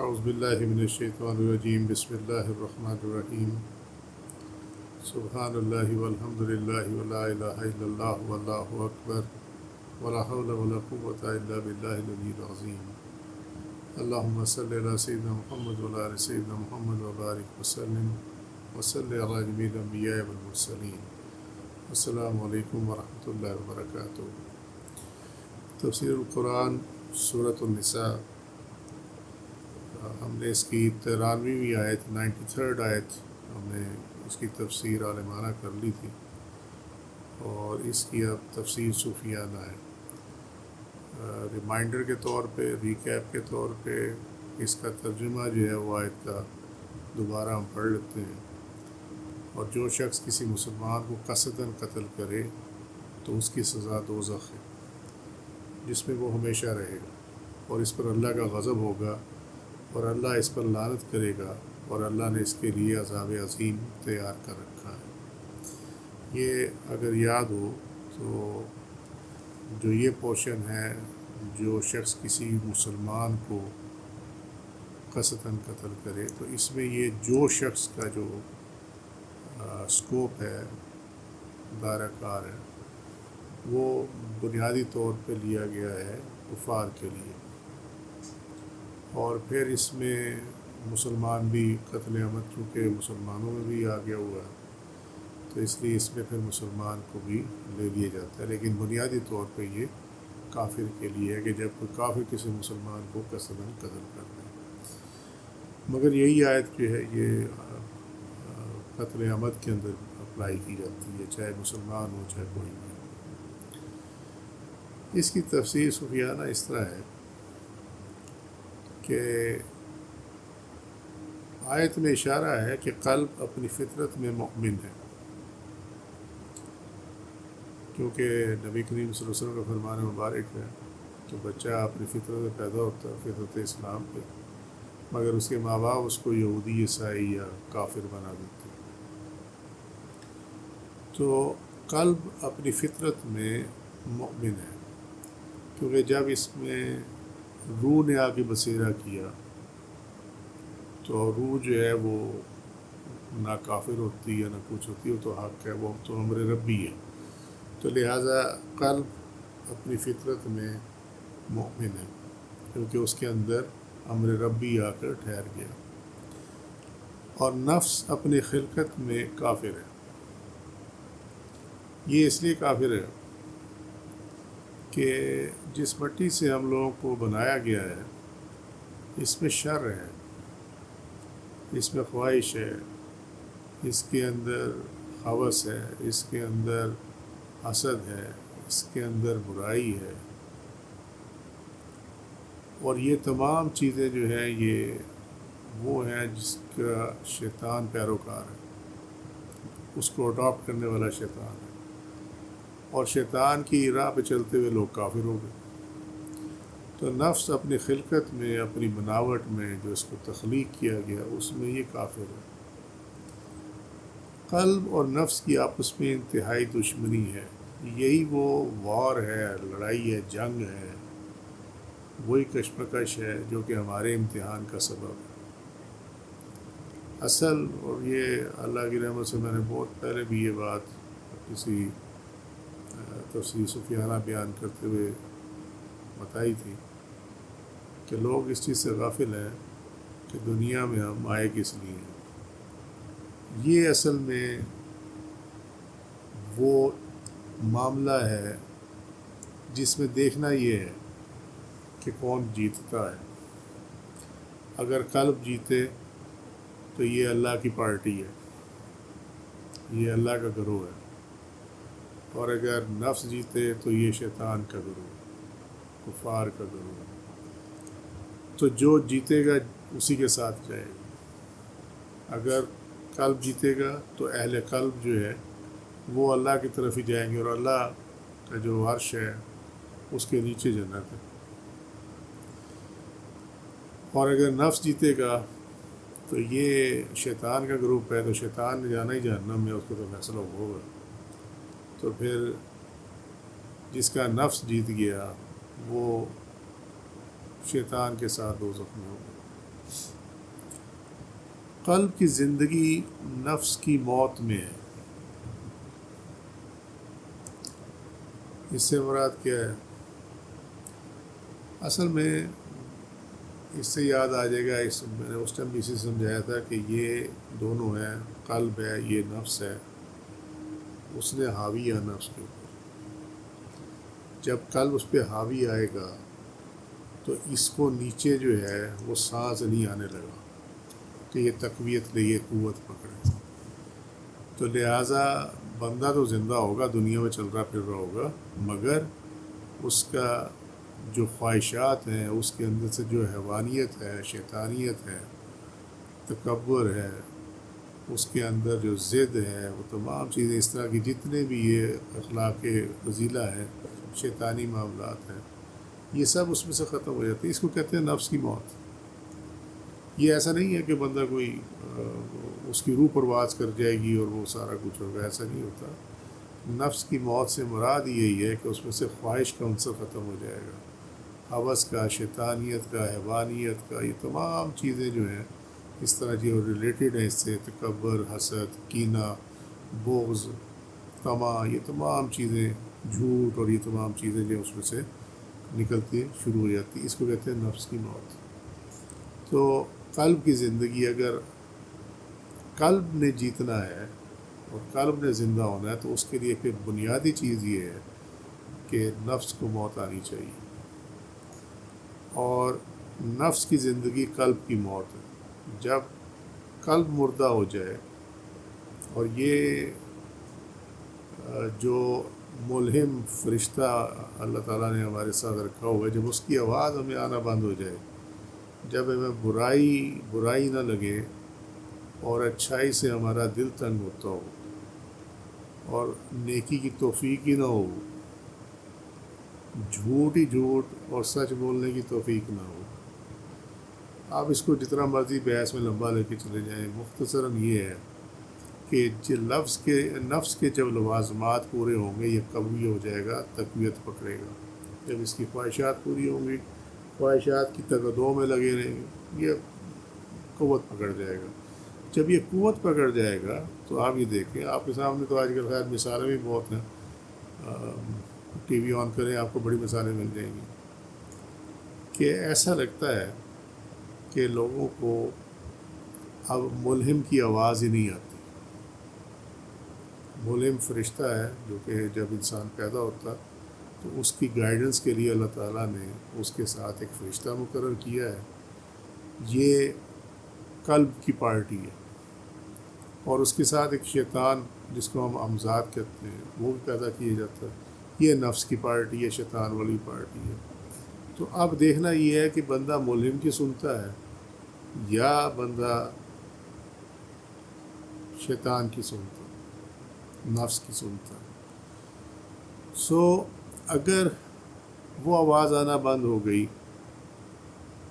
اعوذ باللہ من الشیطان الرجیم بسم اللہ الرحمن الرحیم سبحان اللہ والحمد للہ ولا الہ الا اللہ واللہ اکبر ولا حول ولا قوة الا باللہ العلی العظیم اللہم صلی علی سیدنا محمد وعلی آل سیدنا محمد وبارک وسلم وصلی علی جمیع الانبیاء والمرسلین۔ السلام علیکم ورحمۃ اللہ وبرکاتہ۔ تفسیر القرآن سورۃ النساء، ہم نے اس کی 93ویں آیت 93rd آیت ہم نے اس کی تفسیر عالمانہ کر لی تھی، اور اس کی اب تفسیر صوفیانہ ہے۔ ریمائنڈر کے طور پہ، ریکیپ کے طور پہ اس کا ترجمہ جو ہے وہ آیت کا دوبارہ ہم پڑھ لیتے ہیں۔ اور جو شخص کسی مسلمان کو قصداً قتل کرے تو اس کی سزا دوزخ ہے، جس میں وہ ہمیشہ رہے گا، اور اس پر اللہ کا غضب ہوگا، اور اللہ اس پر لعنت کرے گا، اور اللہ نے اس کے لیے عذاب عظیم تیار کر رکھا ہے۔ یہ اگر یاد ہو تو جو یہ پورشن ہے، جو شخص کسی مسلمان کو قصداً قتل کرے، تو اس میں یہ جو شخص کا جو اسکوپ ہے، دائرہ کار ہے، وہ بنیادی طور پہ لیا گیا ہے کفار کے لیے، اور پھر اس میں مسلمان بھی قتل عمد چونکہ مسلمانوں میں بھی آ گیا ہوا ہے، تو اس لیے اس میں پھر مسلمان کو بھی لے لیا جاتا ہے، لیکن بنیادی طور پہ یہ کافر کے لیے ہے کہ جب کوئی کافر کسی مسلمان کو قصداً قتل کر دے۔ مگر یہی آیت جو ہے یہ قتل عمد کے اندر اپلائی کی جاتی ہے، چاہے مسلمان ہو چاہے کوئی بھی۔ اس کی تفسیر صوفیانہ اس طرح ہے کہ آیت میں اشارہ ہے کہ قلب اپنی فطرت میں مؤمن ہے، کیونکہ نبی کریم صلی اللہ علیہ وسلم کا فرمان مبارک ہے کہ بچہ اپنی فطرت میں پیدا ہوتا ہے، فطرت اسلام پہ، مگر اس کے ماں باپ اس کو یہودی، عیسائی یا کافر بنا دیتے ہیں۔ تو قلب اپنی فطرت میں مؤمن ہے، کیونکہ جب اس میں روح نے آ کے بسیرا کیا تو روح جو ہے وہ نہ کافر ہوتی ہے نہ کچھ ہوتی ہے، وہ تو حق ہے، وہ تو امر ربی ہے، تو لہٰذا قلب اپنی فطرت میں مؤمن ہے، کیونکہ اس کے اندر امر ربی آ کر ٹھہر گیا۔ اور نفس اپنی خلقت میں کافر ہے۔ یہ اس لیے کافر ہے کہ جس مٹی سے ہم لوگوں کو بنایا گیا ہے، اس میں شر ہے، اس میں خواہش ہے، اس کے اندر ہوس ہے، اس کے اندر حسد ہے، اس کے اندر برائی ہے، اور یہ تمام چیزیں جو ہیں یہ وہ ہیں جس کا شیطان پیروکار ہے، اس کو اڈاپٹ کرنے والا شیطان ہے، اور شیطان کی راہ پہ چلتے ہوئے لوگ کافر ہو گئے۔ تو نفس اپنی خلقت میں، اپنی بناوٹ میں جو اس کو تخلیق کیا گیا، اس میں یہ کافر ہے۔ قلب اور نفس کی آپس میں انتہائی دشمنی ہے، یہی وہ وار ہے، لڑائی ہے، جنگ ہے، وہی کشمکش ہے جو کہ ہمارے امتحان کا سبب ہے اصل۔ اور یہ اللہ کی رحمت سے میں نے بہت پہلے بھی یہ بات کسی تفسیر صوفیانہ بیان کرتے ہوئے بتائی تھی کہ لوگ اس چیز سے غافل ہیں کہ دنیا میں ہم آئے کس لیے ہیں۔ یہ اصل میں وہ معاملہ ہے جس میں دیکھنا یہ ہے کہ کون جیتتا ہے۔ اگر قلب جیتے تو یہ اللہ کی پارٹی ہے، یہ اللہ کا گروہ ہے، اور اگر نفس جیتے تو یہ شیطان کا گروہ ہے، کفار کا گروہ ہے۔ تو جو جیتے گا اسی کے ساتھ جائے گا۔ اگر قلب جیتے گا تو اہل قلب جو ہے وہ اللہ کی طرف ہی جائیں گے، اور اللہ کا جو عرش ہے اس کے نیچے جنت ہے۔ اور اگر نفس جیتے گا تو یہ شیطان کا گروپ ہے، تو شیطان نے جانا ہی جہنم میں، اس کو تو فیصلہ ہوگا۔ تو پھر جس کا نفس جیت گیا وہ شیطان کے ساتھ دوزخ میں ہوگا۔ قلب کی زندگی نفس کی موت میں ہے۔ اس سے مراد کیا ہے؟ اصل میں اس سے یاد آ جائے گا، میں نے اس ٹائم بھی اسے سمجھایا تھا کہ یہ دونوں ہیں، قلب ہے، یہ نفس ہے، اس نے حاوی آنا اس کے اوپر۔ جب قلب اس پہ حاوی آئے گا تو اس کو نیچے جو ہے وہ سانس نہیں آنے لگا کہ یہ تقویت لے، یہ قوت پکڑے۔ تو لہٰذا بندہ تو زندہ ہوگا، دنیا میں چل رہا پھر رہا ہوگا، مگر اس کا جو خواہشات ہیں، اس کے اندر سے جو حیوانیت ہے، شیطانیت ہے، تکبر ہے، اس کے اندر جو ضد ہے، وہ تمام چیزیں اس طرح کی جتنے بھی یہ اخلاق فضیلہ ہے، شیطانی معاملات ہیں، یہ سب اس میں سے ختم ہو جاتے ہیں۔ اس کو کہتے ہیں نفس کی موت۔ یہ ایسا نہیں ہے کہ بندہ کوئی اس کی روح پرواز کر جائے گی اور وہ سارا کچھ ہوگا، ایسا نہیں ہوتا۔ نفس کی موت سے مراد یہی ہے کہ اس میں سے خواہش کا عنصر ختم ہو جائے گا، ہوس کا، شیطانیت کا، حیوانیت کا، یہ تمام چیزیں جو ہیں اس طرح جو ریلیٹڈ ہیں اس سے، تکبر، حسد، کینہ، بغض، طمع، یہ تمام چیزیں، جھوٹ، اور یہ تمام چیزیں جو اس میں سے نکلتی شروع ہو جاتی ہیں، اس کو کہتے ہیں نفس کی موت۔ تو قلب کی زندگی، اگر قلب نے جیتنا ہے اور قلب نے زندہ ہونا ہے تو اس کے لیے پھر بنیادی چیز یہ ہے کہ نفس کو موت آنی چاہیے، اور نفس کی زندگی قلب کی موت ہے۔ جب قلب مردہ ہو جائے، اور یہ جو ملہم فرشتہ اللہ تعالیٰ نے ہمارے ساتھ رکھا ہوا ہے، جب اس کی آواز ہمیں آنا بند ہو جائے، جب ہمیں برائی نہ لگے اور اچھائی سے ہمارا دل تنگ ہوتا ہو اور نیکی کی توفیق ہی نہ ہو، جھوٹ ہی جھوٹ اور سچ بولنے کی توفیق نہ ہو، آپ اس کو جتنا مرضی بحث میں لمبا لے کے چلے جائیں، مختصراً یہ ہے کہ نفس کے جب لوازمات پورے ہوں گے، یہ قوی ہو جائے گا، تقویت پکڑے گا۔ جب اس کی خواہشات پوری ہوں گی، خواہشات کی تقدوں میں لگے رہیں گے، یہ قوت پکڑ جائے گا۔ جب یہ قوت پکڑ جائے گا تو آپ یہ دیکھیں، آپ کے سامنے تو آج کل خیر مثالیں بھی بہت ہیں، ٹی وی آن کریں آپ کو بڑی مثالیں مل جائیں گی، کہ ایسا لگتا ہے کہ لوگوں کو اب ملہم کی آواز ہی نہیں آتی۔ ملہم فرشتہ ہے جو کہ جب انسان پیدا ہوتا تو اس کی گائیڈنس کے لیے اللہ تعالیٰ نے اس کے ساتھ ایک فرشتہ مقرر کیا ہے، یہ قلب کی پارٹی ہے، اور اس کے ساتھ ایک شیطان جس کو ہم امزاد کہتے ہیں وہ بھی پیدا کیا جاتا ہے، یہ نفس کی پارٹی ہے، شیطان والی پارٹی ہے۔ تو اب دیکھنا یہ ہے کہ بندہ ملہم کی سنتا ہے یا بندہ شیطان کی سنتا ہے، نفس کی سنتا ہے۔ اگر وہ آواز آنا بند ہو گئی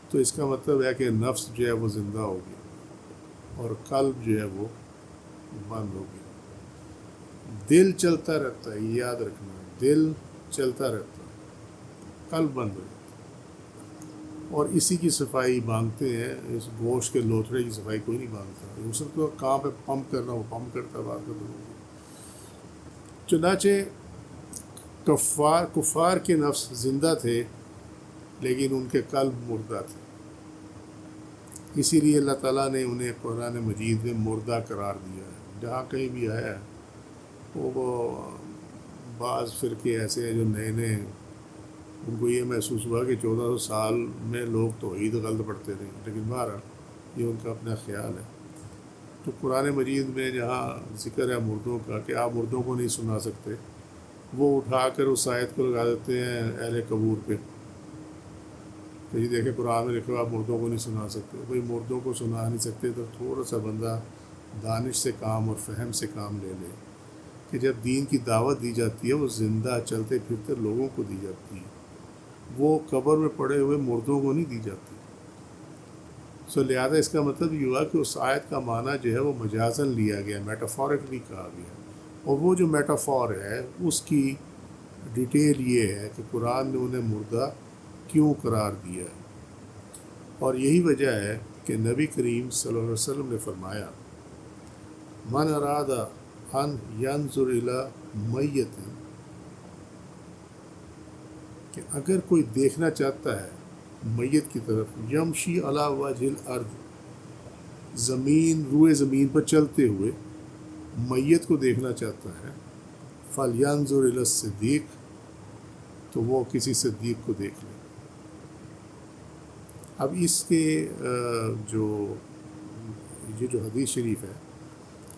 تو اس کا مطلب ہے کہ نفس جو ہے وہ زندہ ہو گیا اور قلب جو ہے وہ بند ہو گیا۔ دل چلتا رہتا ہے، یہ یاد رکھنا ہے، دل چلتا رہتا ہے، قلب بند ہو جاتا ہے، اور اسی کی صفائی مانگتے ہیں۔ اس گوشت کے لوتھڑے کی صفائی کوئی نہیں مانگتا، اس کو کہاں پہ پمپ کرنا وہ پمپ کرتا ہے، بات ختم ہو گئی۔ چنانچہ کفار کے نفس زندہ تھے لیکن ان کے قلب مردہ تھے، اسی لیے اللہ تعالیٰ نے انہیں قرآن مجید میں مردہ قرار دیا ہے۔ جہاں کہیں بھی آیا ہے وہ بعض فرقے ایسے ہیں جو نئے ان کو یہ محسوس ہوا کہ 1400 سال میں لوگ توحید غلط پڑھتے رہے، لیکن بہرحال یہ ان کا اپنا خیال ہے۔ تو قرآن مجید میں جہاں ذکر ہے مردوں کا کہ آپ مردوں کو نہیں سنا سکتے، وہ اٹھا کر اس آیت کو لگا دیتے ہیں اہل قبور پہ کہ جی دیکھیں قرآن میں لکھا آپ مردوں کو نہیں سنا سکتے۔ بھئی مردوں کو سنا نہیں سکتے تو تھوڑا سا بندہ دانش سے کام اور فہم سے کام لے لے کہ جب دین کی دعوت دی جاتی ہے وہ زندہ چلتے پھرتے لوگوں کو دی جاتی ہے، وہ قبر میں پڑے ہوئے مردوں کو نہیں دی جاتی۔ لہذا اس کا مطلب یہ ہوا کہ اس آیت کا معنی جو ہے وہ مجازن لیا گیا، میٹافورکلی کہا گیا، اور وہ جو میٹافور ہے اس کی ڈیٹیل یہ ہے کہ قرآن نے انہیں مردہ کیوں قرار دیا ہے، اور یہی وجہ ہے کہ نبی کریم صلی اللہ علیہ وسلم نے فرمایا من اراد ان ینظر الی میت، کہ اگر کوئی دیکھنا چاہتا ہے میت کی طرف، یمشی علی وجہ الارض، روئے زمین پر چلتے ہوئے میت کو دیکھنا چاہتا ہے، فلینظر الی الصدیق، تو وہ کسی صدیق کو دیکھ لے۔ اب اس کے جو حدیث شریف ہے،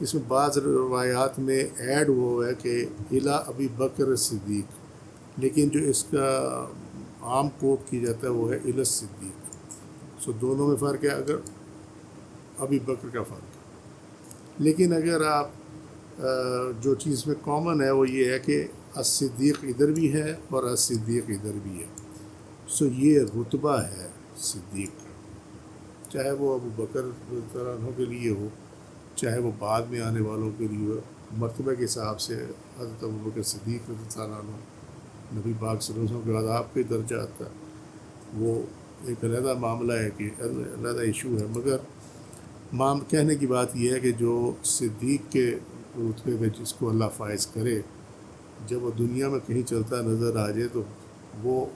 اس میں بعض روایات میں ایڈ ہوا ہے کہ الی ابی بکر صدیق، لیکن جو اس کا عام کوٹ کی جاتا ہے وہ ہے الی الصدیق۔ دونوں میں فرق ہے، اگر ابی بکر کا فرق ہے، لیکن اگر آپ جو چیز میں کامن ہے وہ یہ ہے کہ الصدیق ادھر بھی ہے اور الصدیق ادھر بھی ہے، یہ رتبہ ہے صدیق، چاہے وہ ابو بکر رضی اللہ عنہ کے لیے ہو، چاہے وہ بعد میں آنے والوں کے لیے ہو، مرتبہ کے حساب سے حضرت ابو بکر صدیق رضی اللہ عنہ نبی پاک صلی اللہ علیہ وسلم کے بعد آپ کے درجہ آتا ہے، وہ ایک علیحدہ معاملہ ہے کہ علیحدہ ایشو ہے، مگر کہنے کی بات یہ ہے کہ جو صدیق کے رتبے میں جس کو اللہ فائز کرے، جب وہ دنیا میں کہیں چلتا نظر آ جائے تو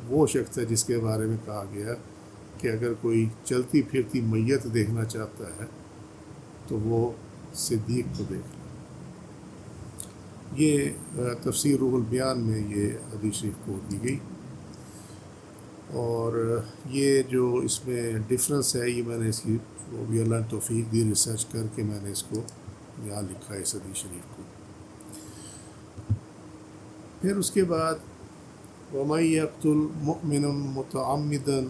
وہ شخص ہے جس کے بارے میں کہا گیا کہ اگر کوئی چلتی پھرتی میت دیکھنا چاہتا ہے تو وہ صدیق کو دیکھ لے۔ یہ تفسیر روح البیان میں یہ حدیث شریف کو دی گئی، اور یہ جو اس میں ڈفرنس ہے یہ میں نے اس کی وہ بھی اللہ نے توفیق دی، ریسرچ کر کے میں نے اس کو یہاں لکھا ہے اس حدیث شریف کو۔ پھر اس کے بعد وَمَن يَقْتُلْ مُؤْمِنًا مُتَعَمِّدًا،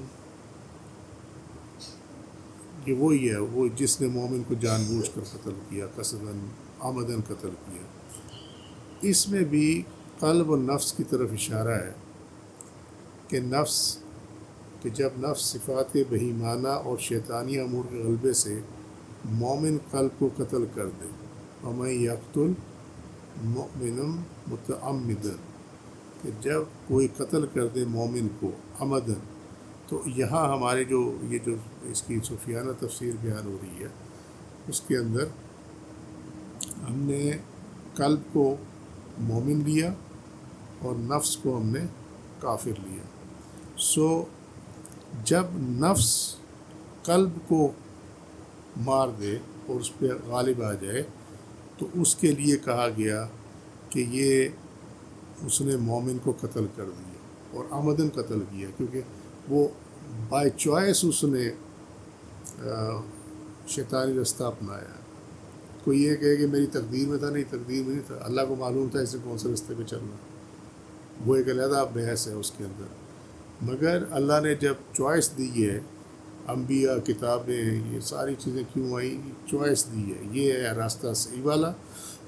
یہ وہی ہے، وہ جس نے مومن کو جان بوجھ کر قتل کیا، قصداً عمداً قتل کیا۔ اس میں بھی قلب و نفس کی طرف اشارہ ہے کہ جب نفس صفات بہیمانہ اور شیطانی امور کے غلبے سے مومن قلب کو قتل کر دے، وَمَن يَقْتُلْ مُؤْمِنًا مُتَعَمِّدًا، کہ جب کوئی قتل کر دے مومن کو عمدن، تو یہاں ہمارے جو اس کی صوفیانہ تفسیر بیان ہو رہی ہے، اس کے اندر ہم نے قلب کو مومن لیا اور نفس کو ہم نے کافر لیا۔ جب نفس قلب کو مار دے اور اس پہ غالب آ جائے تو اس کے لیے کہا گیا کہ اس نے مومن کو قتل کر دیا اور عمدن قتل کیا، کیونکہ وہ بائی چوائس اس نے شیطانی رستہ اپنایا۔ کوئی یہ کہے کہ میری تقدیر میں تھا، نہیں، تقدیر میں نہیں تھا، اللہ کو معلوم تھا اس نے کون سے رستے پہ چلنا، وہ ایک علیحدہ بحث ہے اس کے اندر۔ مگر اللہ نے جب چوائس دی ہے، انبیاء، کتابیں، یہ ساری چیزیں کیوں آئیں، چوائس دی ہے، یہ ہے راستہ صحیح والا،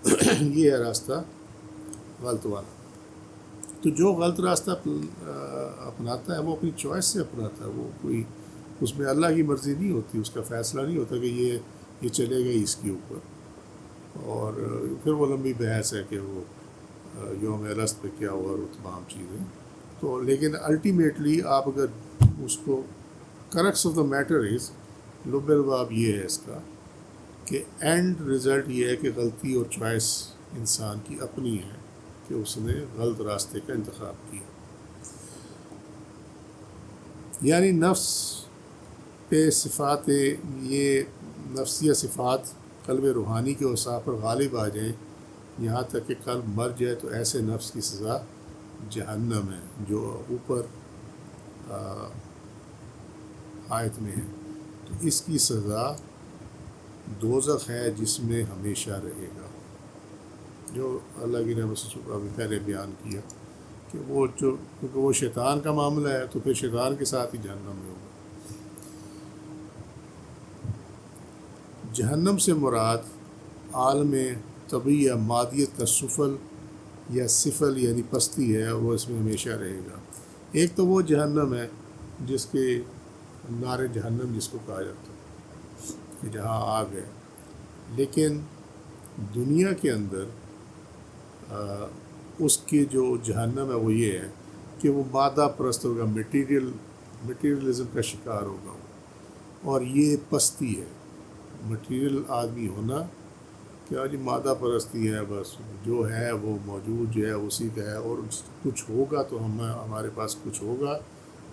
یہ ہے راستہ غلط والا۔ تو جو غلط راستہ اپناتا ہے وہ اپنی چوائس سے اپناتا ہے، وہ کوئی اس میں اللہ کی مرضی نہیں ہوتی، اس کا فیصلہ نہیں ہوتا کہ یہ چلے گا اس کے اوپر۔ اور پھر وہ لمبی بحث ہے کہ وہ یوم الست پہ کیا ہوا اور تمام چیزیں، تو لیکن الٹیمیٹلی آپ اگر اس کو crux of the matter is, لب الباب یہ ہے اس کا کہ اینڈ رزلٹ یہ ہے کہ غلطی اور چوائس انسان کی اپنی ہے کہ اس نے غلط راستے کا انتخاب کیا۔ یعنی نفس پہ صفات، یہ نفسیہ صفات قلب روحانی کے اوصاف پر غالب آ جائیں، یہاں تک کہ قلب مر جائے، تو ایسے نفس کی سزا جہنم ہے، جو اوپر آیت میں ہے۔ تو اس کی سزا دوزخ ہے جس میں ہمیشہ رہے گا، جو اللہ کی رحمت سے ابھی پہلے بیان کیا کہ کیونکہ وہ شیطان کا معاملہ ہے تو پھر شیطان کے ساتھ ہی جہنم میں ہوگا۔ جہنم سے مراد عالم طبعی یا مادیت کا سفل یا سفل یعنی پستی ہے، وہ اس میں ہمیشہ رہے گا۔ ایک تو وہ جہنم ہے جس کے نار جہنم جس کو کہا جاتا ہے کہ جہاں آگ ہے، لیکن دنیا کے اندر اس کی جو جہنم ہے وہ یہ ہے کہ وہ مادہ پرست ہوگا، میٹیریلزم کا شکار ہوگا، اور یہ پستی ہے، مٹیریل آدمی ہونا کہ آج مادہ پرستی ہے، بس جو ہے وہ موجود جو ہے اسی کا ہے، اور کچھ ہوگا تو ہمارے پاس کچھ ہوگا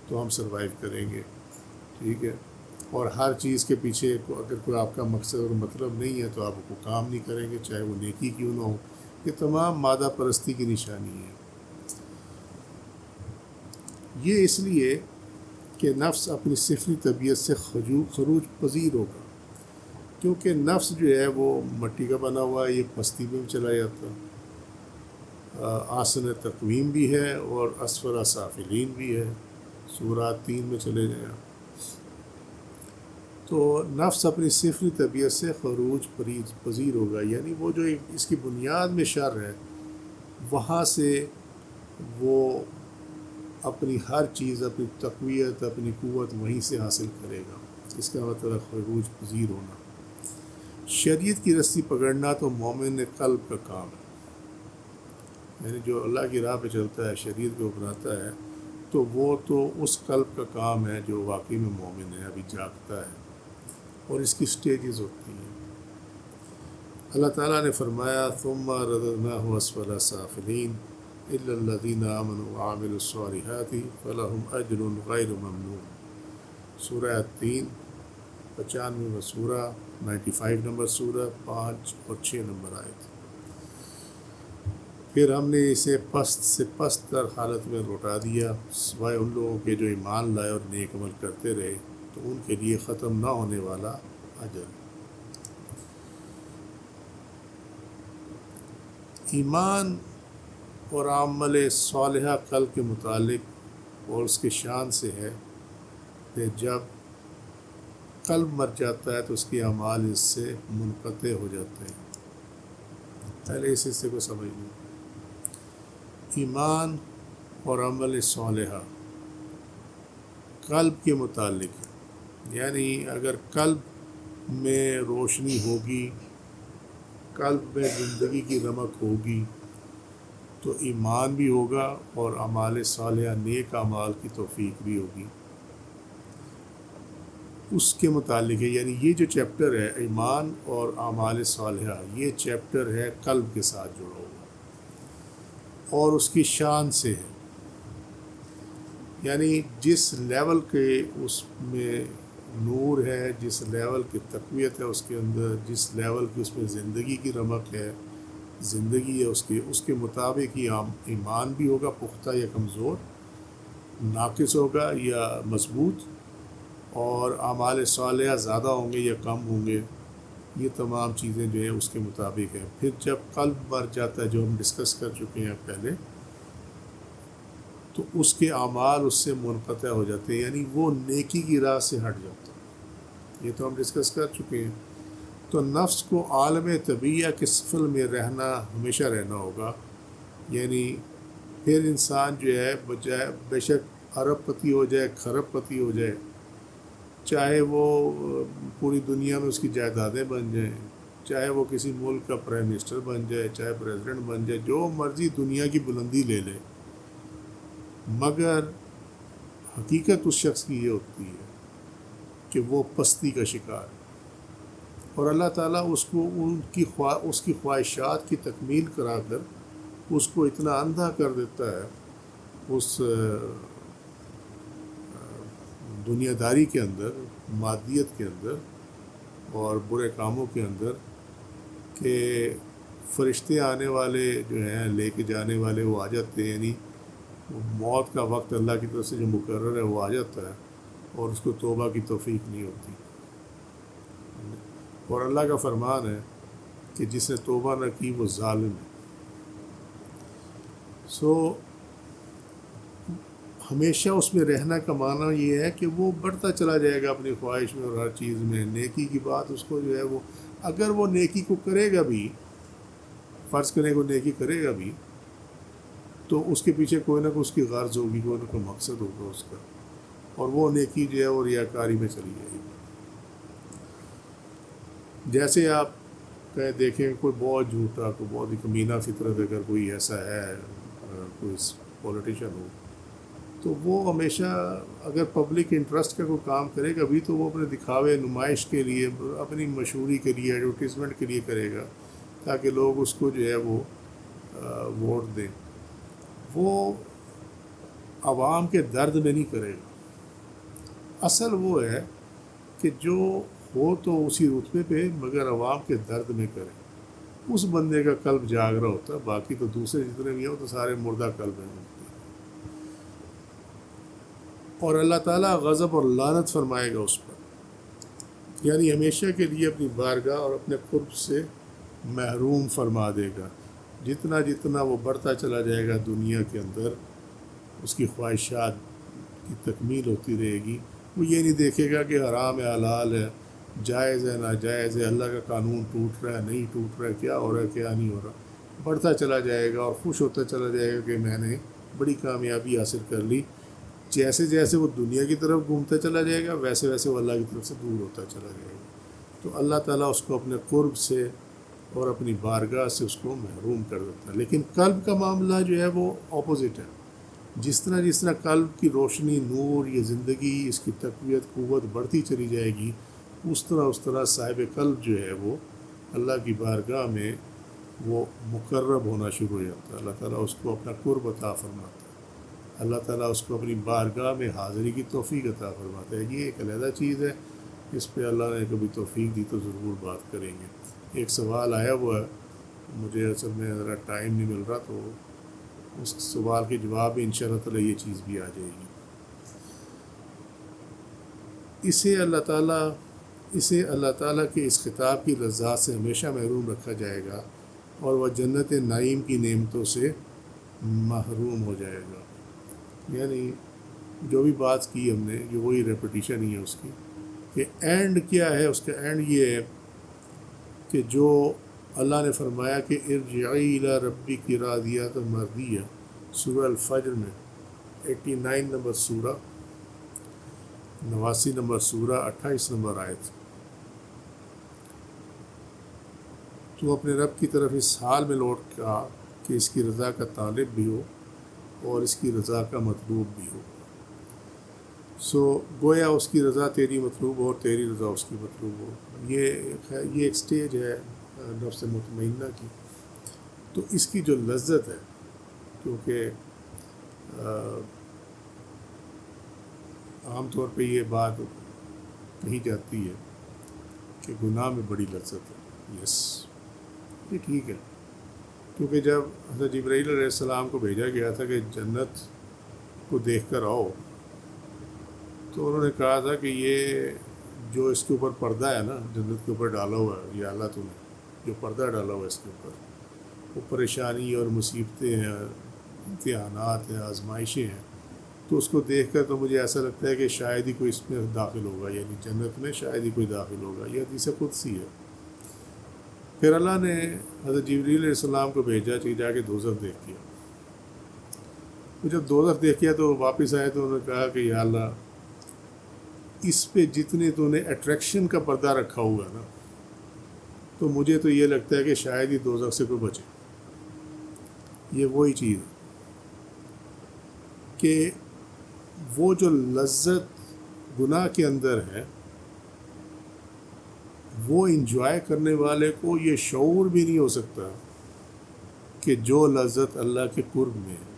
تو ہم سروائیو کریں گے، ٹھیک ہے۔ اور ہر چیز کے پیچھے اگر کوئی آپ کا مقصد اور مطلب نہیں ہے تو آپ کو کام نہیں کریں گے، چاہے وہ نیکی کیوں نہ ہو۔ یہ تمام مادہ پرستی کی نشانی ہے۔ یہ اس لیے کہ نفس اپنی صفری طبیعت سے خروج پذیر ہوگا، کیونکہ نفس جو ہے وہ مٹی کا بنا ہوا ہے، یہ پستی میں چلا جاتا ہے، آسن تقویم بھی ہے اور اسفل سافلین بھی ہے، سورہ 3 میں چلے جائیں۔ تو نفس اپنی صفری طبیعت سے خروج پذیر ہوگا، یعنی وہ جو اس کی بنیاد میں شر ہے وہاں سے وہ اپنی ہر چیز، اپنی تقویت، اپنی قوت وہیں سے حاصل کرے گا۔ اس کا مطلب خروج پذیر ہونا۔ شریعت کی رسی پکڑنا تو مومن قلب کا کام ہے، یعنی جو اللہ کی راہ پہ چلتا ہے، شریعت کو اپناتا ہے، تو وہ تو اس قلب کا کام ہے جو واقعی میں مومن ہے، ابھی جاگتا ہے، اور اس کی سٹیجز ہوتی ہیں۔ اللہ تعالیٰ نے فرمایا ثم رددناہ اسفل سافلین الا الذین آمنوا وعملوا الصالحات فلہم اجر غیر ممنون، سورہ 3 95 سورہ، 95 نمبر سورہ، 5 اور 6 نمبر آیت۔ پھر ہم نے اسے پست سے پست تر حالت میں لوٹا دیا سوائے ان لوگوں کے جو ایمان لائے اور نیک عمل کرتے رہے، تو ان کے لیے ختم نہ ہونے والا اجر۔ ایمان اور عمل صالحہ قلب کے متعلق اور اس کے شان سے ہے کہ جب قلب مر جاتا ہے تو اس کے اعمال اس سے منقطع ہو جاتے ہیں۔ پہلے اس حصے کو سمجھ لیں۔ ایمان اور عمل صالحہ قلب کے متعلق ہے، یعنی اگر قلب میں روشنی ہوگی، قلب میں زندگی کی رمق ہوگی، تو ایمان بھی ہوگا اور اعمال صالحہ نیک اعمال کی توفیق بھی ہوگی۔ اس کے متعلق ہے، یعنی یہ جو چیپٹر ہے ایمان اور اعمال صالحہ، یہ چیپٹر ہے قلب کے ساتھ جڑا ہوا اور اس کی شان سے ہے، یعنی جس لیول کے اس میں نور ہے، جس لیول کی تقویت ہے اس کے اندر، جس لیول کی اس میں زندگی کی رمق ہے، زندگی ہے اس کے مطابق ہی ایمان بھی ہوگا پختہ یا کمزور، ناقص ہوگا یا مضبوط، اور اعمال صالحہ زیادہ ہوں گے یا کم ہوں گے۔ یہ تمام چیزیں جو ہیں اس کے مطابق ہیں۔ پھر جب قلب مر جاتا ہے، جو ہم ڈسکس کر چکے ہیں پہلے، تو اس کے اعمال اس سے منقطع ہو جاتے ہیں، یعنی وہ نیکی کی راہ سے ہٹ جاتا ہے۔ یہ تو ہم ڈسکس کر چکے ہیں۔ تو نفس کو عالم طبیعہ کے سفل میں رہنا، ہمیشہ رہنا ہوگا، یعنی پھر انسان جو ہے بجائے بے شک ارب پتی ہو جائے، کھرب پتی ہو جائے، چاہے وہ پوری دنیا میں اس کی جائیدادیں بن جائیں، چاہے وہ کسی ملک کا پرائم منسٹر بن جائے، چاہے پریزیڈنٹ بن جائے، جو مرضی دنیا کی بلندی لے لے، مگر حقیقت اس شخص کی یہ ہوتی ہے کہ وہ پستی کا شکار ہے، اور اللہ تعالیٰ اس کو اس کی خواہشات کی تکمیل کرا کر اس کو اتنا اندھا کر دیتا ہے اس دنیا داری کے اندر، مادیت کے اندر اور برے کاموں کے اندر، کہ فرشتے آنے والے جو ہیں لے کے جانے والے وہ آ جاتے ہیں، یعنی موت کا وقت اللہ کی طرف سے جو مقرر ہے وہ آ جاتا ہے، اور اس کو توبہ کی توفیق نہیں ہوتی۔ اور اللہ کا فرمان ہے کہ جس نے توبہ نہ کی وہ ظالم ہے۔ ہمیشہ اس میں رہنا کا معنی یہ ہے کہ وہ بڑھتا چلا جائے گا اپنی خواہش میں اور ہر چیز میں۔ نیکی کی بات اس کو جو ہے وہ، اگر وہ نیکی کو کرے گا بھی، فرض کرنے کو نیکی کرے گا بھی، تو اس کے پیچھے کوئی نہ کوئی اس کی غرض ہوگی، کوئی نہ کوئی مقصد ہوگا اس کا، اور وہ نیکی جو ہے وہ ریاکاری میں چلی جائے گی۔ جیسے آپ دیکھیں کوئی بہت جھوٹا، کوئی بہت ہی کمینہ فطرت اگر کوئی ایسا ہے، کوئی پولیٹیشین ہو، تو وہ ہمیشہ اگر پبلک انٹرسٹ کا کوئی کام کرے گا بھی تو وہ اپنے دکھاوے نمائش کے لیے اپنی مشہوری کے لیے ایڈورٹیزمنٹ کے لیے کرے گا تاکہ لوگ اس کو جو ہے وہ ووٹ دیں. وہ عوام کے درد میں نہیں کرے گا. اصل وہ ہے کہ جو ہو تو اسی رتبے پہ مگر عوام کے درد میں کرے. اس بندے کا قلب جاگ رہا ہوتا ہے، باقی تو دوسرے جتنے بھی ہوں تو سارے مردہ قلب ہیں. اور اللہ تعالیٰ غضب اور لعنت فرمائے گا اس پر، یعنی ہمیشہ کے لیے اپنی بارگاہ اور اپنے قرب سے محروم فرما دے گا. جتنا جتنا وہ بڑھتا چلا جائے گا دنیا کے اندر، اس کی خواہشات کی تکمیل ہوتی رہے گی. وہ یہ نہیں دیکھے گا کہ حرام ہے حلال ہے، جائز ہے ناجائز ہے، اللہ کا قانون ٹوٹ رہا ہے نہیں ٹوٹ رہا ہے، کیا ہو رہا ہے کیا نہیں ہو رہا. بڑھتا چلا جائے گا اور خوش ہوتا چلا جائے گا کہ میں نے بڑی کامیابی حاصل کر لی. جیسے جیسے وہ دنیا کی طرف گھومتا چلا جائے گا ویسے ویسے وہ اللہ کی طرف سے دور ہوتا چلا جائے گا. تو اللہ تعالیٰ اس کو اپنے قرب سے اور اپنی بارگاہ سے اس کو محروم کر دیتا ہے. لیکن قلب کا معاملہ جو ہے وہ اپوزٹ ہے. جس طرح قلب کی روشنی، نور، یہ زندگی، اس کی تقویت، قوت بڑھتی چلی جائے گی، اس طرح صاحب قلب جو ہے وہ اللہ کی بارگاہ میں وہ مقرب ہونا شروع ہو جاتا ہے. اللہ تعالیٰ اس کو اپنا قرب عطا فرماتا ہے. اللہ تعالیٰ اس کو اپنی بارگاہ میں حاضری کی توفیق عطا فرماتا ہے. یہ ایک علیحدہ چیز ہے، اس پہ اللہ نے کبھی توفیق دی تو ضرور بات کریں گے. ایک سوال آیا ہوا ہے، مجھے اصل میں ذرا ٹائم نہیں مل رہا، تو اس سوال کے جواب میں انشاءاللہ تعالیٰ یہ چیز بھی آ جائے گی. اسے اللہ تعالیٰ کے اس خطاب کی لذات سے ہمیشہ محروم رکھا جائے گا اور وہ جنت نعیم کی نعمتوں سے محروم ہو جائے گا. یعنی جو بھی بات کی ہم نے، یہ وہی ریپیٹیشن ہی ہے اس کی، کہ اینڈ کیا ہے. اس کا اینڈ یہ ہے کہ جو اللہ نے فرمایا کہ ارجعی الی ربک راضیۃ مرضیہ، سورہ الفجر میں 89 نمبر سورہ، 89 نمبر سورہ، 28 نمبر آیت. تو اپنے رب کی طرف اس حال میں لوٹ کا کہ اس کی رضا کا طالب بھی ہو اور اس کی رضا کا مطلوب بھی ہو. گویا اس کی رضا تیری مطلوب ہو اور تیری رضا اس کی مطلوب ہو. یہ ایک سٹیج ہے نفس مطمئنہ کی. تو اس کی جو لذت ہے، کیونکہ عام طور پہ یہ بات کہی جاتی ہے کہ گناہ میں بڑی لذت ہے. یس، یہ ٹھیک ہے، کیونکہ جب حضرت جبرائیل علیہ السلام کو بھیجا گیا تھا کہ جنت کو دیکھ کر آؤ، تو انہوں نے کہا تھا کہ یہ جو اس کے اوپر پردہ ہے نا، جنت کے اوپر ڈالا ہوا ہے، یہ اللہ تو نے جو پردہ ڈالا ہوا ہے اس کے اوپر، وہ پریشانی اور مصیبتیں ہیں، امتحانات ہیں، آزمائشیں ہیں. تو اس کو دیکھ کر تو مجھے ایسا لگتا ہے کہ شاید ہی کوئی اس میں داخل ہوگا، یعنی جنت میں شاید ہی کوئی داخل ہوگا. یہ حدیث قدسی ہے. پھر اللہ نے حضرت جبرائیل علیہ السلام کو بھیجا کہ جا کے دوزخ دیکھ کیا. وہ جب دوزخ دیکھ کیا تو واپس آئے تو انہوں نے کہا کہ یا اللہ، اس پہ جتنے تو نے اٹریکشن کا پردہ رکھا ہوا ہے نا، تو مجھے تو یہ لگتا ہے کہ شاید ہی دوزخ سے کوئی بچے. یہ وہی چیز ہے کہ وہ جو لذت گناہ کے اندر ہے، وہ انجوائے کرنے والے کو یہ شعور بھی نہیں ہو سکتا کہ جو لذت اللہ کے قرب میں ہے.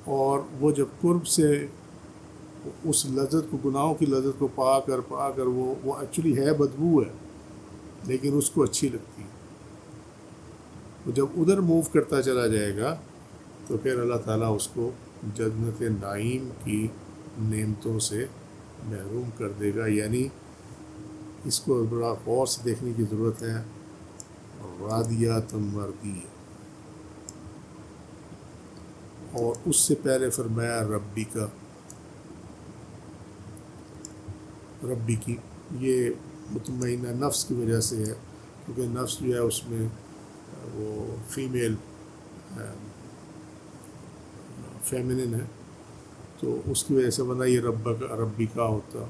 اور وہ جب قرب سے اس لذت کو، گناہوں کی لذت کو پا کر وہ ایکچولی ہے بدبو ہے لیکن اس کو اچھی لگتی ہے. وہ جب ادھر موو کرتا چلا جائے گا تو پھر اللہ تعالیٰ اس کو جنت نعیم کی نعمتوں سے محروم کر دے گا. یعنی اس کو بڑا غور سے دیکھنے کی ضرورت ہے. راضیۃ مرضیہ، اور اس سے پہلے فرمایا ربی کی. یہ مطمئنہ نفس کی وجہ سے ہے، کیونکہ نفس جو ہے اس میں وہ فیمیل فیمنن ہے، تو اس کی وجہ سے ورنہ یہ ربی کا ہوتا.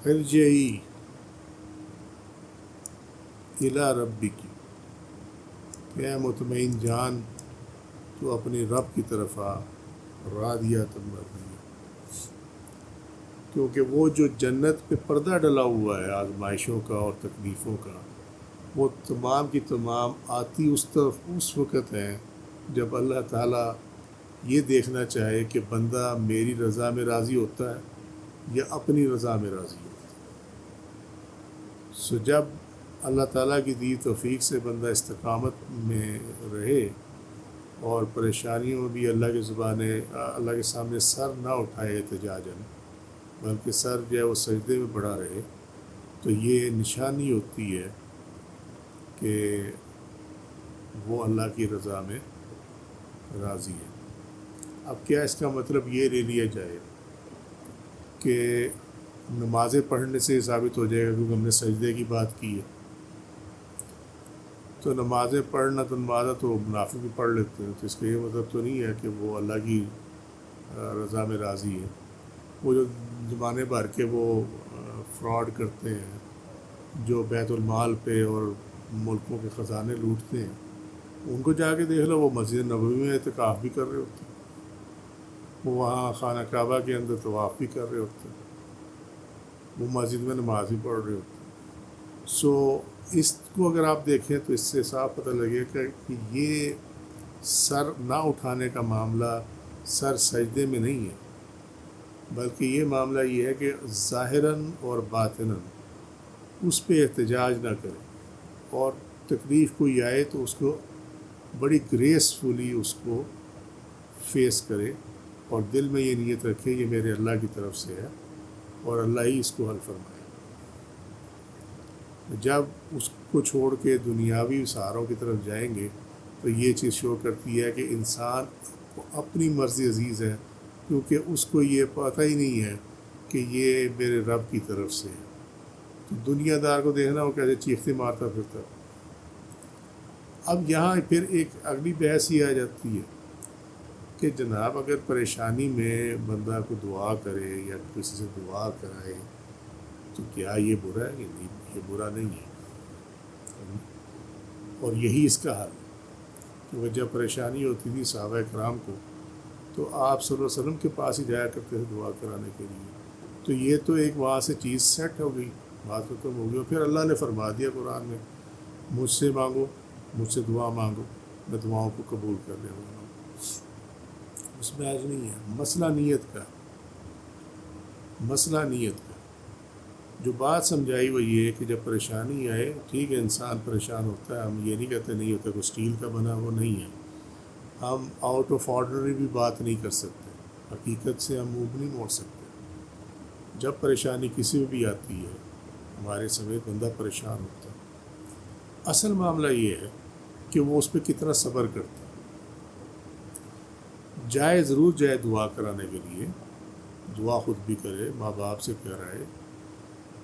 ارجعی الی ربک، اے مطمئن جان تو اپنے رب کی طرف آ، راضیۃ مرضیہ، کیونکہ وہ جو جنت پہ پردہ ڈلا ہوا ہے آزمائشوں کا اور تکلیفوں کا، وہ تمام کی تمام آتی اس طرف اس وقت ہیں جب اللہ تعالیٰ یہ دیکھنا چاہے کہ بندہ میری رضا میں راضی ہوتا ہے یا اپنی رضا میں راضی ہوتا ہے۔ سو جب اللہ تعالیٰ کی دی توفیق سے بندہ استقامت میں رہے اور پریشانیوں میں بھی اللہ کی زبانیں اللہ کے سامنے سر نہ اٹھائے احتجاجاً، بلکہ سر جو ہے وہ سجدے میں پڑا رہے، تو یہ نشانی ہوتی ہے کہ وہ اللہ کی رضا میں راضی ہے۔ اب کیا اس کا مطلب یہ لے لیا جائے کہ نمازیں پڑھنے سے ثابت ہو جائے گا کیونکہ ہم نے سجدے کی بات کی ہے؟ تو نمازیں پڑھنا تو نمازیں تو منافق بھی پڑھ لیتے ہیں، تو اس کا یہ مطلب تو نہیں ہے کہ وہ اللہ کی رضا میں راضی ہے۔ وہ جو زمانے بھر کے وہ فراڈ کرتے ہیں، جو بیت المال پہ اور ملکوں کے خزانے لوٹتے ہیں، ان کو جا کے دیکھ لو، وہ مسجد نبوی میں اعتکاف بھی کر رہے ہوتے ہیں، وہ وہاں خانہ کعبہ کے اندر طواف بھی کر رہے ہوتے ہیں، وہ مسجد میں نماز بھی پڑھ رہے ہوتے ہیں۔ سو اس کو اگر آپ دیکھیں تو اس سے صاف پتہ لگے کہ یہ سر نہ اٹھانے کا معاملہ سر سجدے میں نہیں ہے، بلکہ یہ معاملہ یہ ہے کہ ظاہراً اور باطناً اس پہ احتجاج نہ کرے، اور تکلیف کوئی آئے تو اس کو بڑی گریسفلی اس کو فیس کرے، اور دل میں یہ نیت رکھے یہ میرے اللہ کی طرف سے ہے اور اللہ ہی اس کو حل فرمائے۔ جب اس کو چھوڑ کے دنیاوی سہاروں کی طرف جائیں گے تو یہ چیز شو کرتی ہے کہ انسان کو اپنی مرضی عزیز ہے، کیونکہ اس کو یہ پتہ ہی نہیں ہے کہ یہ میرے رب کی طرف سے ہے۔ تو دنیا دار کو دیکھنا وہ کیسے چیختے مارتا پھرتا۔ اب یہاں پھر ایک اگلی بحث یہ آ جاتی ہے کہ جناب اگر پریشانی میں بندہ کو دعا کرے یا کسی سے دعا کرائے تو کیا یہ برا ہے؟ یہ برا نہیں ہے، اور یہی اس کا حل ہے۔ کیونکہ جب پریشانی ہوتی تھی صحابہ کرام کو تو آپ صلی اللہ علیہ وسلم کے پاس ہی جایا کرتے تھے دعا کرانے کے لیے، تو یہ تو ایک وہاں سے چیز سیٹ ہو گئی، بات ختم ہو گئی، اور پھر اللہ نے فرما دیا قرآن میں مجھ سے مانگو، مجھ سے دعا مانگو، میں دعاؤں کو قبول کر لے رہا ہوں۔ اس میں آج نہیں ہے، مسئلہ نیت کا، مسئلہ نیت کا۔ جو بات سمجھائی وہ یہ ہے کہ جب پریشانی آئے، ٹھیک ہے انسان پریشان ہوتا ہے، ہم یہ نہیں کہتے نہیں ہوتا، کوئی اسٹیل کا بنا وہ نہیں ہے، ہم آؤٹ آف آرڈنری بھی بات نہیں کر سکتے، حقیقت سے ہم منہ نہیں موڑ سکتے۔ جب پریشانی کسی میں بھی آتی ہے، ہمارے سمیت بندہ پریشان ہوتا ہے، اصل معاملہ یہ ہے کہ وہ اس پہ کتنا صبر کرتا ہے۔ جائے ضرور جائے دعا کرانے کے لیے، دعا خود بھی کرے، ماں باپ سے کرائے،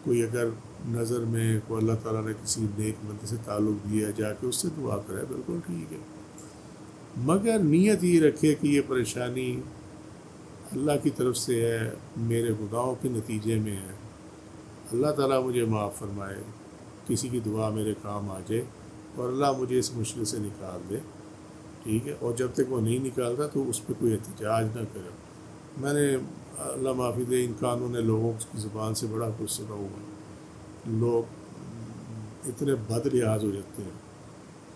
کوئی اگر نظر میں کوئی اللہ تعالیٰ نے کسی نیک بندے سے تعلق دیا جا کے اس سے دعا کرے، بالکل ٹھیک ہے، مگر نیت یہ رکھے کہ یہ پریشانی اللہ کی طرف سے ہے، میرے گناہوں کے نتیجے میں ہے، اللہ تعالیٰ مجھے معاف فرمائے، کسی کی دعا میرے کام آ جائے اور اللہ مجھے اس مشکل سے نکال دے، ٹھیک ہے۔ اور جب تک وہ نہیں نکالتا تو اس پہ کوئی احتجاج نہ کرے۔ میں نے اللہ معافی دے ان قانون لوگوں کی زبان سے بڑا کچھ سنا ہوا ہے، لوگ اتنے بد لحاظ ہو جاتے ہیں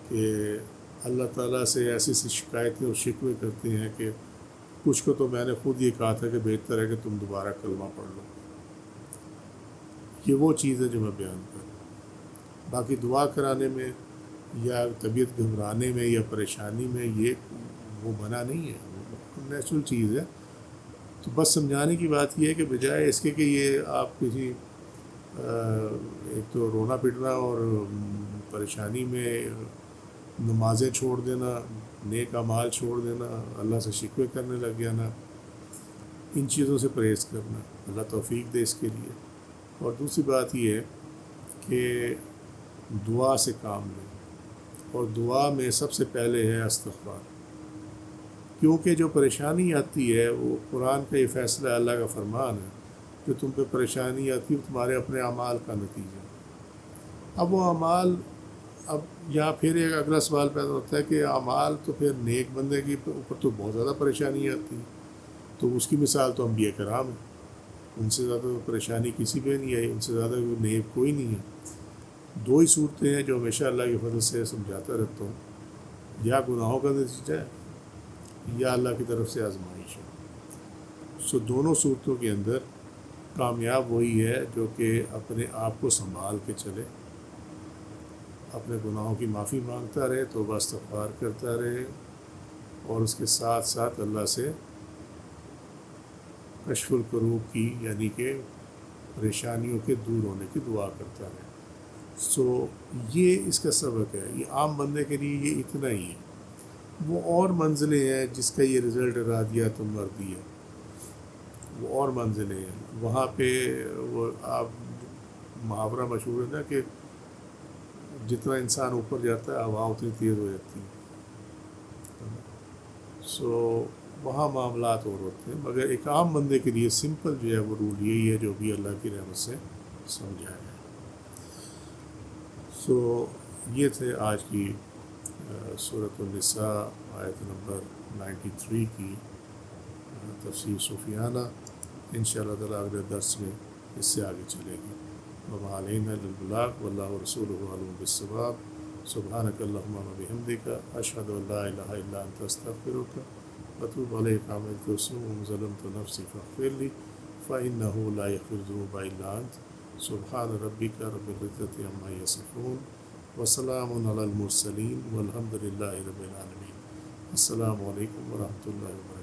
کہ اللہ تعالیٰ سے ایسی ایسی شکایتیں اور شکوے کرتے ہیں کہ کچھ کو تو میں نے خود یہ کہا تھا کہ بہتر ہے کہ تم دوبارہ کلمہ پڑھ لو۔ یہ وہ چیز ہے جو میں بیان کر رہا ہوں۔ باقی دعا کرانے میں یا طبیعت گھبرانے میں یا پریشانی میں یہ وہ منع نہیں ہے، وہ نیچرل چیز ہے۔ تو بس سمجھانے کی بات یہ ہے کہ بجائے اس کے کہ یہ آپ کسی ایک تو رونا پٹنا اور پریشانی میں نمازیں چھوڑ دینا، نیک اعمال چھوڑ دینا، اللہ سے شکوے کرنے لگ جانا، ان چیزوں سے پرہیز کرنا، اللہ توفیق دے اس کے لیے۔ اور دوسری بات یہ ہے کہ دعا سے کام لیں، اور دعا میں سب سے پہلے ہے استغفار، کیونکہ جو پریشانی آتی ہے وہ قرآن کا یہ فیصلہ ہے، اللہ کا فرمان ہے، جو تم پہ پریشانی آتی ہے وہ تمہارے اپنے اعمال کا نتیجہ ہے۔ اب وہ اعمال اب یہاں پھر ایک اگلا سوال پیدا ہوتا ہے کہ اعمال تو پھر نیک بندے کے اوپر تو بہت زیادہ پریشانی آتی ہے، تو اس کی مثال تو انبیاء کرام ہے، ان سے زیادہ پریشانی کسی پہ نہیں آئی، ان سے زیادہ نیک کوئی نہیں ہے۔ دو ہی صورتیں ہیں جو ہمیشہ اللہ کے فضل سے سمجھاتا رہتا ہوں، یا گناہوں کا نتیجہ ہے یا اللہ کی طرف سے آزمائش ہے۔ سو دونوں صورتوں کے اندر کامیاب وہی ہے جو کہ اپنے آپ کو سنبھال کے چلے، اپنے گناہوں کی معافی مانگتا رہے، توبہ استغفار کرتا رہے، اور اس کے ساتھ ساتھ اللہ سے کشف الکروب کی یعنی کہ پریشانیوں کے دور ہونے کی دعا کرتا رہے۔ سو یہ اس کا سبق ہے، یہ عام بندے کے لیے یہ اتنا ہی ہے۔ وہ اور منزلیں ہیں جس کا یہ رزلٹ ارادیات و مردی ہے، وہ اور منزلیں ہیں، وہاں پہ وہ آپ محاورہ مشہور ہے نا کہ جتنا انسان اوپر جاتا ہے ہوا اتنی تیز ہو جاتی ہے۔ سو وہاں معاملات اور ہوتے ہیں، مگر ایک عام بندے کے لیے سمپل جو ہے وہ رول یہی ہے جو بھی اللہ کی رحمت سے سمجھایا ہے۔ سو یہ تھے آج کی سورۃ النساء آیت نمبر 93 کی تفسیر صوفیانہ۔ انشاءاللہ تعالیٰ اگلے درس میں اس سے آگے چلے گی۔ وما علینا الا البلاغ واللہ ورسولہ اعلم بالصواب۔ سبحانک اللہم وبحمدک اشہد ان لا الہ الا انت استغفرک واتوب الیک۔ عملت سوءا ظلمت نفسی فاغفر لی فانہ لا یغفر الذنوب الا انت۔ سبحان ربک رب العزۃ عما یصفون وسلام علی المرسلین والحمد للہ رب العالمین۔ السلام علیکم ورحمۃ اللہ وبرکاتہ۔